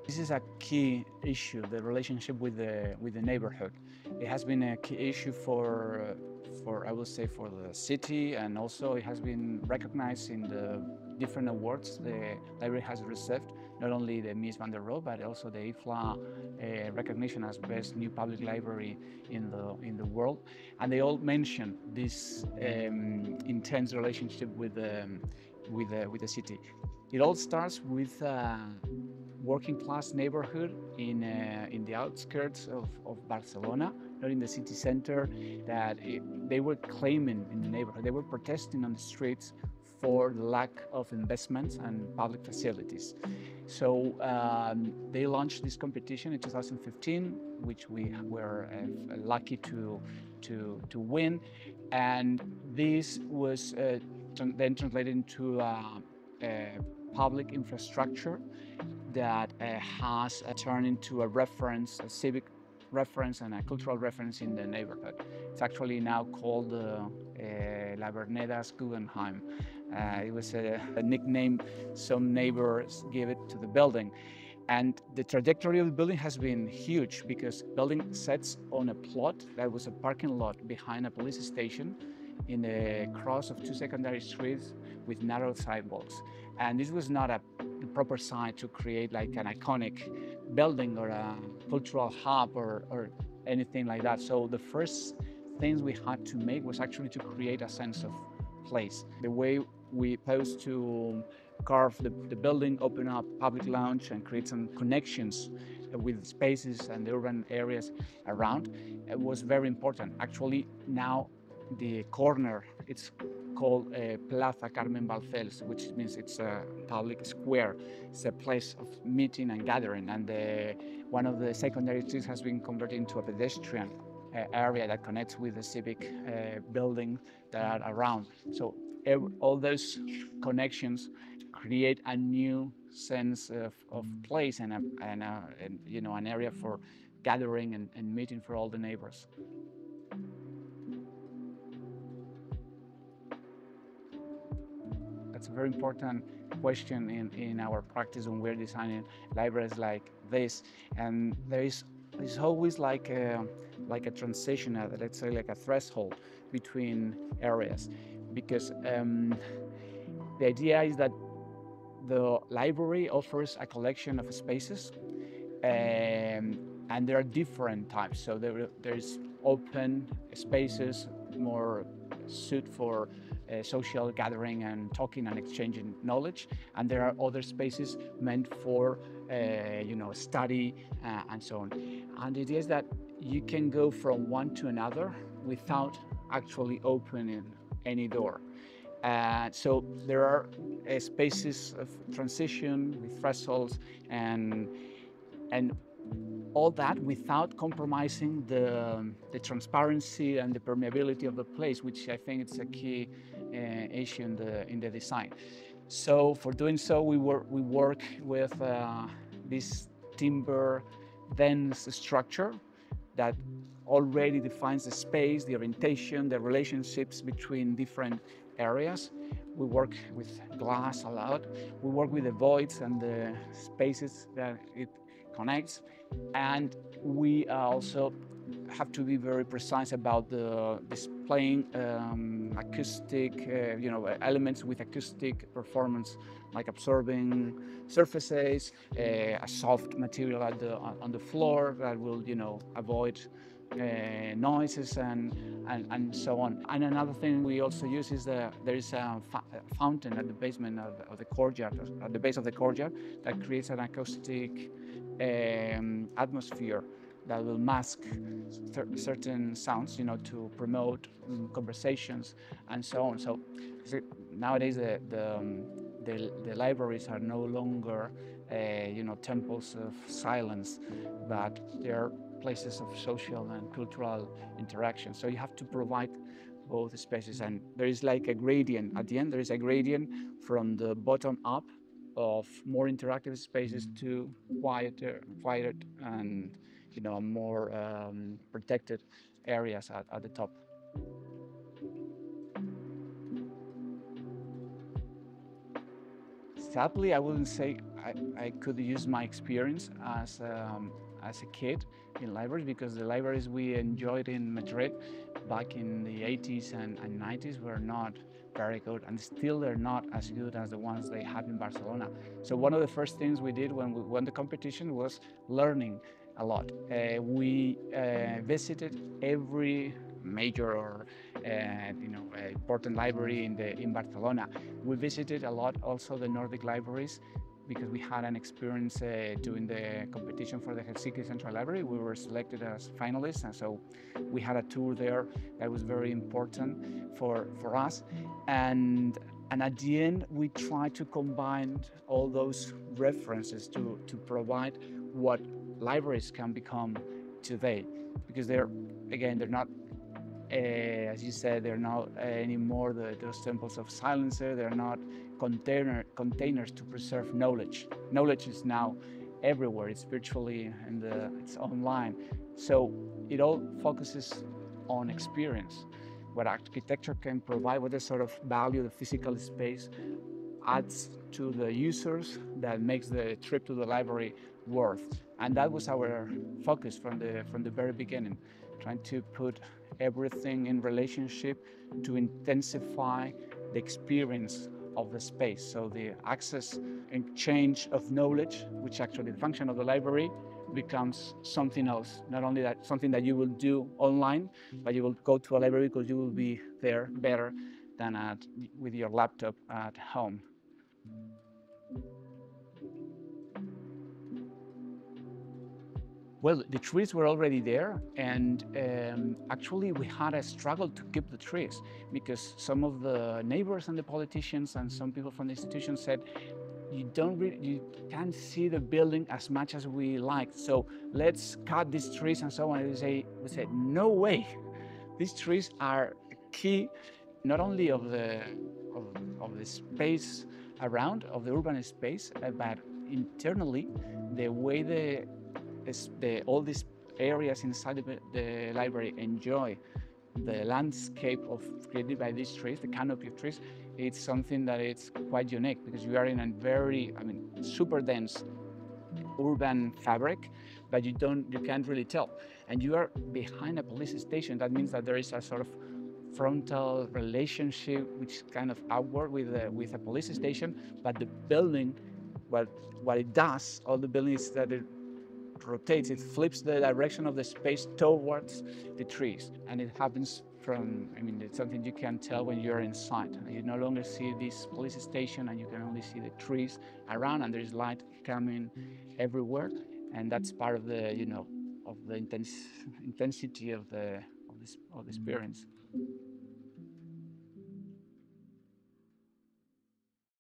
This is a key issue, the relationship with the neighborhood. It has been a key issue for I would say for the city, and also it has been recognized in the different awards the library has received, not only the Mies van der Rohe, but also the IFLA recognition as best new public library in the world. And they all mention this intense relationship with the city. It all starts with working class neighborhood in the outskirts of Barcelona, not in the city center, that they were claiming in the neighborhood. They were protesting on the streets for the lack of investments and public facilities. So they launched this competition in 2015, which we were lucky to win, and this was then translated into public infrastructure that has turned into a reference, a civic reference and a cultural reference in the neighborhood. It's actually now called La Verneda's Guggenheim. It was a nickname some neighbors gave it to the building. And the trajectory of the building has been huge, because the building sits on a plot that was a parking lot behind a police station in the cross of two secondary streets with narrow sidewalks. And this was not the proper site to create like an iconic building or a cultural hub or anything like that. So the first things we had to make was actually to create a sense of place. The way we posed to carve the building, open up public lounge and create some connections with spaces and the urban areas around, it was very important. Actually, now the corner, it's called Plaza Carmen Balcells, which means it's a public square. It's a place of meeting and gathering, and one of the secondary streets has been converted into a pedestrian area that connects with the civic building that are around. So all those connections create a new sense of place and you know, an area for gathering and meeting for all the neighbors. That's a very important question in our practice when we're designing libraries like this. And there's always like a transition, let's say like a threshold between areas, because the idea is that the library offers a collection of spaces, and there are different types. So there's open spaces, more suited for social gathering and talking and exchanging knowledge, and there are other spaces meant for you know, study and so on. And the idea is that you can go from one to another without actually opening any door. So there are spaces of transition with thresholds and all that without compromising the transparency and the permeability of the place, which I think it's a key issue in the design. So for doing so, we work with this timber dense structure that already defines the space, the orientation, the relationships between different areas. We work with glass a lot. We work with the voids and the spaces that it connects, and we also have to be very precise about the displaying acoustic, you know, elements with acoustic performance, like absorbing surfaces, a soft material on the floor that will, you know, avoid noises and so on. And another thing we also use is there is a fountain at the basement of the courtyard, at the base of the courtyard, that creates an acoustic atmosphere that will mask certain sounds, you know, to promote conversations and so on. So nowadays the libraries are no longer you know, temples of silence, but they're places of social and cultural interaction. So you have to provide both spaces, and there is like a gradient. At the end, there is a gradient from the bottom up of more interactive spaces to quieter and, you know, more protected areas at the top. Sadly, I wouldn't say I could use my experience as a kid in libraries, because the libraries we enjoyed in Madrid back in the 80s and 90s were not very good, and still they're not as good as the ones they have in Barcelona. So one of the first things we did when we won the competition was learning a lot. We visited every major or important library in Barcelona. We visited a lot also the Nordic libraries, because we had an experience doing the competition for the Helsinki Central Library. We were selected as finalists, and so we had a tour there that was very important for us. And at the end, we tried to combine all those references to provide what libraries can become today, because they're not, as you said, they're not anymore those temples of silencer. They're not containers to preserve knowledge. Knowledge is now everywhere. It's virtually and it's online. So it all focuses on experience. What architecture can provide, what the sort of value the physical space adds to the users, that makes the trip to the library worth. And that was our focus from the very beginning, trying to put everything in relationship to intensify the experience of the space. So the access and exchange of knowledge, which actually the function of the library, becomes something else. Not only that, something that you will do online, but you will go to a library because you will be there better than with your laptop at home. Well, the trees were already there, and actually we had a struggle to keep the trees, because some of the neighbors and the politicians and some people from the institution said, you can't see the building as much as we like, so let's cut these trees and so on. And we said, no way. These trees are key, not only of the space around, of the urban space, but internally, the way all these areas inside the library enjoy the landscape created by these trees, the canopy of trees. It's something that it's quite unique, because you are in a very, super dense urban fabric, but you can't really tell. And you are behind a police station. That means that there is a sort of frontal relationship, which is kind of outward with a police station. But the building, what it does, all the buildings that it rotates, it flips the direction of the space towards the trees. And it happens it's something you can tell when you're inside. You no longer see this police station, and you can only see the trees around, and there's light coming everywhere. And that's part of the, of the intensity of the experience.